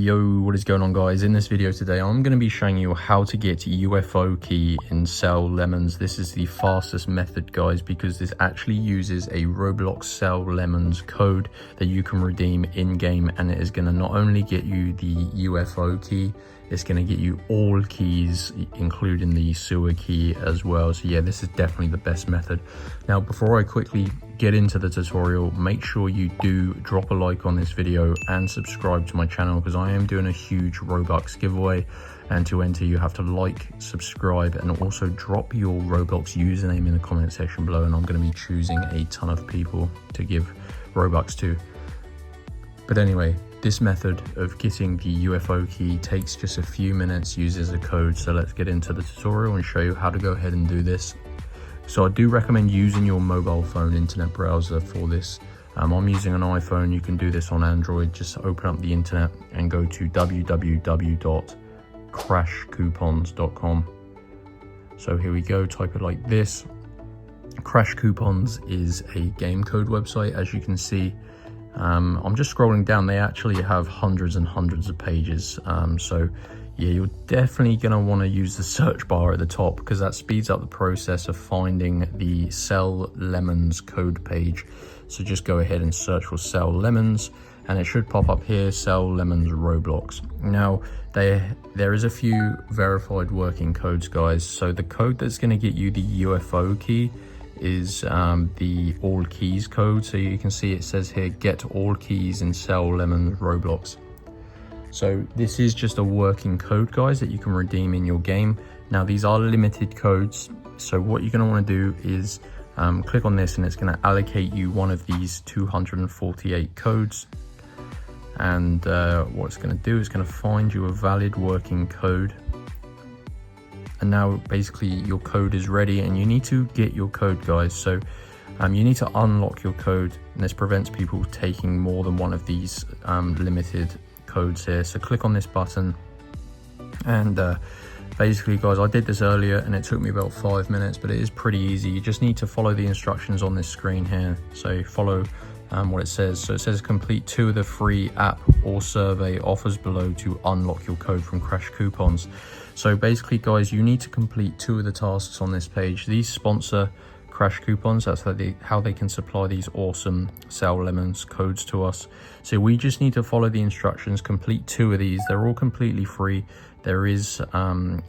Yo, what is going on, guys? In this video today I'm going to be showing you how to get UFO key in Sell Lemons. This is the fastest method, guys, because this actually uses a Roblox Sell Lemons code that you can redeem in game, and it is going to not only get you the UFO key, it's going to get you all keys, including the sewer key as well. So yeah, this is definitely the best method. Now, before I quickly get into the tutorial, make sure you do drop a like on this video and subscribe to my channel, because I am doing a huge Robux giveaway, and to enter you have to like, subscribe, and also drop your Roblox username in the comment section below, and I'm going to be choosing a ton of people to give Robux to. But anyway, this method of getting the UFO key takes just a few minutes, uses a code. So let's get into the tutorial and show you how to go ahead and do this. So I do recommend using your mobile phone internet browser for this. I'm using an iPhone. You can do this on Android. Just open up the internet and go to www.crashcoupons.com. So here we go, type it like this. Crash Coupons is a game code website, as you can see. I'm just scrolling down. They actually have hundreds and hundreds of pages. So yeah, you're definitely going to want to use the search bar at the top, because that speeds up the process of finding the Sell Lemons code page. So just go ahead and search for Sell Lemons, and it should pop up here, Sell Lemons Roblox. Now, there is a few verified working codes, guys. So the code that's going to get you the UFO key is the all keys code. So you can see it says here, get all keys in Sell Lemons Roblox. So this is just a working code, guys, that you can redeem in your game. Now, these are limited codes, so what you're going to want to do is click on this, and it's going to allocate you one of these 248 codes. And what it's going to do is going to find you a valid working code. And now basically your code is ready, and you need to get your code, guys. So you need to unlock your code, and this prevents people taking more than one of these limited codes here. So click on this button, and basically, guys, I did this earlier and it took me about 5 minutes, but it is pretty easy. You just need to follow the instructions on this screen here. So follow what it says. So it says complete 2 of the free app or survey offers below to unlock your code from Crash Coupons. So basically, guys, you need to complete 2 of the tasks on this page. These sponsor Crash Coupons. That's how they can supply these awesome Sell Lemons codes to us. So we just need to follow the instructions, complete 2 of these. They're all completely free. There is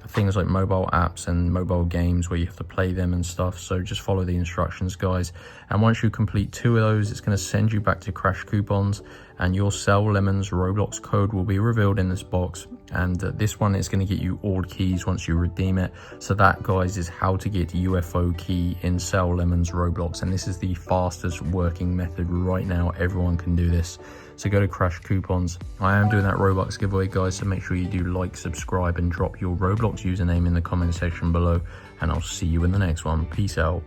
things like mobile apps and mobile games where you have to play them and stuff. So just follow the instructions, guys. And once you complete 2 of those, it's going to send you back to Crash Coupons, and your Sell Lemons Roblox code will be revealed in this box. And this one is going to get you all keys once you redeem it. So that, guys, is how to get UFO key in Sell Lemons Roblox. And this is the fastest working method right now. Everyone can do this. So go to Crash Coupons. I am doing that Robux giveaway, guys, so make sure you do like, subscribe, and drop your Roblox username in the comment section below. And I'll see you in the next one. Peace out.